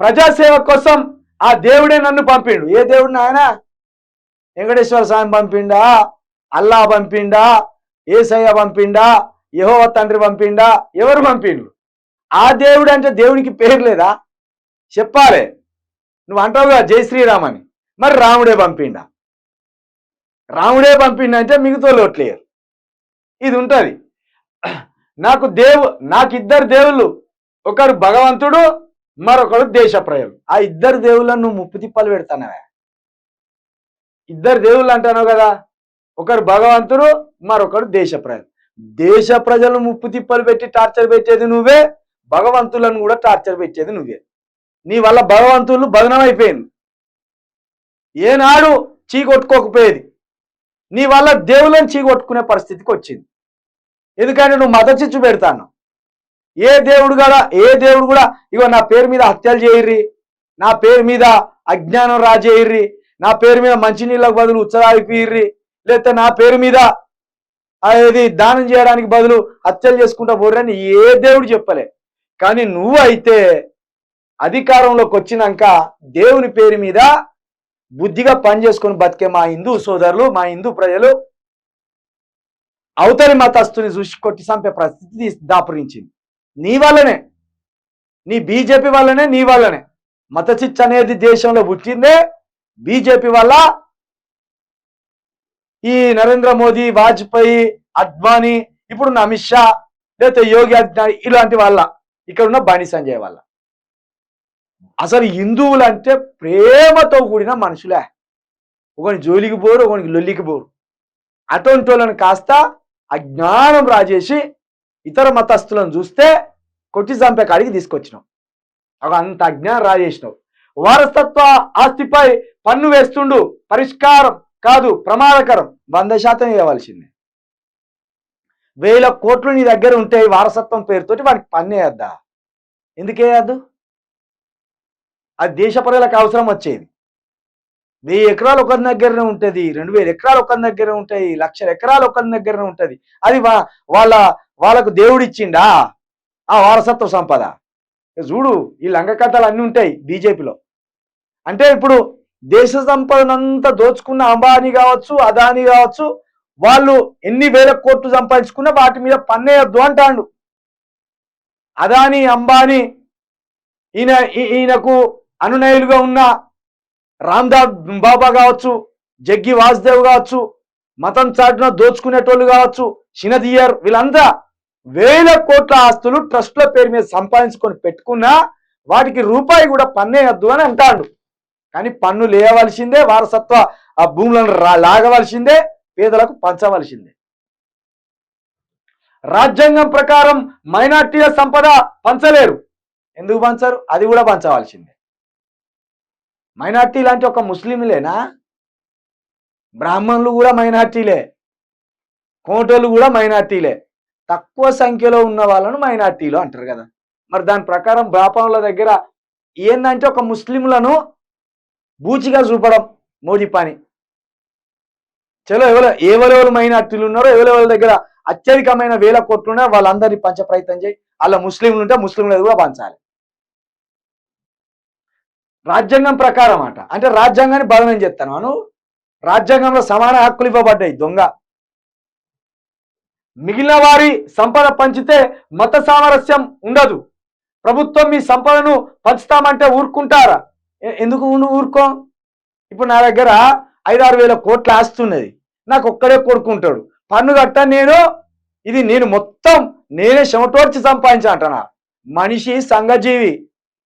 ప్రజాసేవ కోసం ఆ దేవుడే నన్ను పంపిండు. ఏ దేవుడు నాయన? వెంకటేశ్వర స్వామి పంపిండా, అల్లా పంపిండా, ఏసయ్య పంపిండా, యెహోవా తండ్రి పంపిండా, ఎవరు పంపిండు? ఆ దేవుడు అంటే దేవునికి పేరు లేదా? చెప్పాలి. నువ్వు అంటావుగా జై శ్రీరామ్ అని, మరి రాముడే పంపిండా? రాముడే పంపిండంటే మిగతా లోట్లేరు. ఇది ఉంటుంది. నాకు ఇద్దరు దేవుళ్ళు, ఒకరు భగవంతుడు, మరొకరు దేశ ప్రజలు. ఆ ఇద్దరు దేవుళ్ళను నువ్వు ముప్పు తిప్పలు పెడతానవే. ఇద్దరు దేవుళ్ళు అంటాను కదా, ఒకరు భగవంతుడు, మరొకరు దేశ ప్రజలు. దేశ ప్రజలు ముప్పు తిప్పలు పెట్టి టార్చర్ పెట్టేది నువ్వే, భగవంతులను కూడా టార్చర్ పెట్టేది నువ్వే. నీ వల్ల భగవంతులు భగ్నం అయిపోయింది. ఏనాడు చీకొట్టుకోకపోయేది, నీ వల్ల దేవుళ్ళని చీకొట్టుకునే పరిస్థితికి వచ్చింది. ఎందుకంటే నువ్వు మత చిచ్చు పెడతాను. ఏ దేవుడు కూడా ఇగో నా పేరు మీద హత్యలు చేయర్రి, నా పేరు మీద అజ్ఞానం రాజేయర్రి, నా పేరు మీద మంచినీళ్ళకు బదులు ఉచ్చరాయిపోయిర్రి, లేకపోతే నా పేరు మీద అది దానం చేయడానికి బదులు హత్యలు చేసుకుంటా పోర్రని ఏ దేవుడు చెప్పలే. కానీ నువ్వు అయితే అధికారంలోకి వచ్చినాక దేవుని పేరు మీద బుద్ధిగా పనిచేసుకొని బతికే మా హిందూ సోదరులు, మా హిందూ ప్రజలు అవతలి మతస్తుని చూసి కొట్టి చంపే పరిస్థితి దాపురించింది. నీ వల్లనే, నీ బీజేపీ వల్లనే, నీ వల్లనే. మత చిచ్చు అనేది దేశంలో పుట్టిందే బీజేపీ వల్ల. ఈ నరేంద్ర మోదీ, వాజ్పేయి, అద్వానీ, ఇప్పుడు అమిత్ షా, లేకపోతే యోగి ఆదిత్యనాథ్, ఇలాంటి వాళ్ళ, ఇక్కడ ఉన్న బండి సంజయ్ వల్ల. అసలు హిందువులు అంటే ప్రేమతో కూడిన మనుషులే. ఒకని జోలికి పోరు, ఒకనికి లొల్లికి పోరు. అటువంటి వాళ్ళని కాస్త అజ్ఞానం రాజేసి ఇతర మతస్థులను చూస్తే కొట్టి చంపే కాడికి తీసుకొచ్చినావు. అంత అజ్ఞానం రాజేసినావు. వారసత్వ ఆస్తిపై పన్ను వేస్తుండు, పరిష్కారం కాదు, ప్రమాదకరం. 100% వేయవలసిందే. 1000 కోట్లు నీ దగ్గర ఉంటే వారసత్వం పేరుతోటి వాడికి పన్ను వేయద్దా? ఎందుకేయద్దు? అది దేశ ప్రజలకు అవసరం వచ్చేది. 1000 ఎకరాలు ఒకరి దగ్గరనే ఉంటుంది, 2000 ఎకరాలు ఒకరి దగ్గర ఉంటాయి, 1,00,000 ఎకరాలు ఒకరి దగ్గరనే ఉంటుంది. అది వాళ్ళకు దేవుడు ఇచ్చిండా ఆ వారసత్వ సంపద? చూడు, ఈ లంగ కథలు అన్నీ ఉంటాయి బీజేపీలో. అంటే ఇప్పుడు దేశ సంపదనంతా దోచుకున్న అంబానీ కావచ్చు, అదానీ కావచ్చు, వాళ్ళు ఎన్ని 1000 కోట్లు సంపాదించుకున్నా వాటి మీద పన్నేయద్దు అంటాడు. అదానీ, అంబానీ, ఈయనకు అనునయులుగా ఉన్న రామ్దేవ్ బాబా కావచ్చు, జగ్గి వాసుదేవ్ కావచ్చు, మతం చాటున దోచుకునేటోళ్ళు కావచ్చు, షినదియర్, వీళ్ళంతా 1000 కోట్ల ఆస్తులు ట్రస్ట్ల పేరు మీద సంపాదించుకొని పెట్టుకున్నా వాటికి రూపాయి కూడా పన్నేయద్దు అని అంటాడు. కానీ పన్ను లేవలసిందే, వారసత్వ ఆ భూములను లాగవలసిందే, పేదలకు పంచవలసిందే. రాజ్యాంగం ప్రకారం మైనార్టీల సంపద పంచలేరు. ఎందుకు పంచరు? అది కూడా పంచవలసిందే. మైనార్టీలు అంటే ఒక ముస్లింలేనా? బ్రాహ్మణులు కూడా మైనార్టీలే, కోటోళ్ళు కూడా మైనార్టీలే. తక్కువ సంఖ్యలో ఉన్న వాళ్ళను మైనార్టీలు అంటారు కదా. మరి దాని ప్రకారం బ్రాహ్మణుల దగ్గర ఏందంటే ఒక ముస్లింలను బూచిగా చూపడం మోదీ పని. చలో ఎవరెవరు మైనార్టీలు ఉన్నారో, ఎవరెవరి దగ్గర అత్యధికమైన 1000 కోట్లు ఉన్నారో వాళ్ళందరినీ పంచ ప్రయత్నం చేయి. అలా ముస్లింలు ఉంటే ముస్లింలు కూడా పంచాలి. రాజ్యాంగం ప్రకారం అంటే రాజ్యాంగాన్ని బదనం చేస్తాను అను. రాజ్యాంగంలో సమాన హక్కులు ఇవ్వబడ్డాయి. దొంగ మిగిలిన వారి సంపద పంచితే మత సామరస్యం ఉండదు. ప్రభుత్వం మీ సంపదను పంచుతామంటే ఊరుకుంటారా? ఎందుకు ఊరుకో? ఇప్పుడు నా దగ్గర 5-6 వేల కోట్ల ఆస్తి ఉన్నది, నాకు ఒక్కడే కొడుకుంటాడు, పన్ను కట్ట, నేను మొత్తం నేనే చెమటోడ్చి సంపాదించా అంటున్నా. మనిషి సంఘజీవి,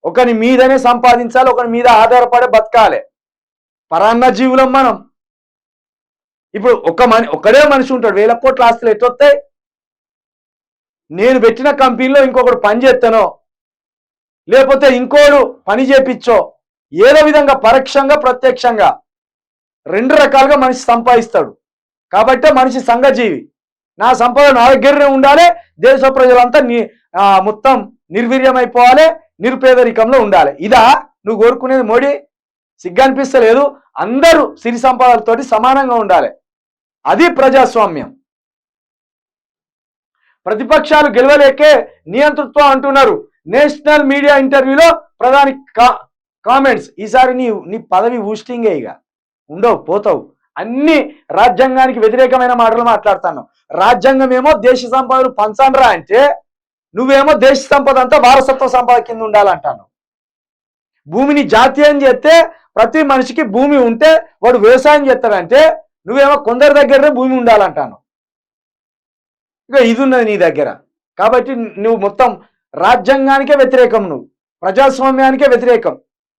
ఒకరి మీదనే సంపాదించాలి, ఒకరి మీద ఆధారపడే బతకాలి. పరాన్న జీవులం మనం. ఇప్పుడు ఒకడే మనిషి ఉంటాడు, 1000 కోట్ల ఆస్తులు ఎట్టొస్తాయి? నేను పెట్టిన కంపెనీలో ఇంకొకడు పని చేస్తానో, లేకపోతే ఇంకోడు పని చేపించో, ఏదో విధంగా పరోక్షంగా ప్రత్యక్షంగా 2 రకాలుగా మనిషి సంపాదిస్తాడు. కాబట్టి మనిషి సంఘజీవి. నా సంపద నా దగ్గరనే ఉండాలి, దేశ ప్రజలంతా మొత్తం నిర్వీర్యమైపోవాలి, నిరుపేదరికంలో ఉండాలి. ఇదా నువ్వు కోరుకునేది మోడీ? సిగ్గనిపిస్తలేదు? అందరూ సిరి సంపదలతోటి సమానంగా ఉండాలి. అది ప్రజాస్వామ్యం. ప్రతిపక్షాలు గెలవలేకే నియంతృత్వం అంటున్నారు. నేషనల్ మీడియా ఇంటర్వ్యూలో ప్రధాని కామెంట్స్. ఈసారి నీ పదవి ఊస్టింగే, ఇక ఉండవు, పోతావు. అన్ని రాజ్యాంగానికి వ్యతిరేకమైన మాటలు మాట్లాడతాను. రాజ్యాంగం ఏమో దేశ సంపదను పంచండ్రా అంటే, నువ్వేమో దేశ సంపద అంతా వారసత్వ సంపద కింద ఉండాలంటాను. భూమిని జాతీయం చేస్తే ప్రతి మనిషికి భూమి ఉంటే వాడు వ్యవసాయం చేస్తాడంటే, నువ్వేమో కొందరి దగ్గరనే భూమి ఉండాలంటాను. ఇక ఇది ఉన్నది నీ దగ్గర. కాబట్టి నువ్వు మొత్తం రాజ్యాంగానికే వ్యతిరేకం, నువ్వు ప్రజాస్వామ్యానికే వ్యతిరేకం.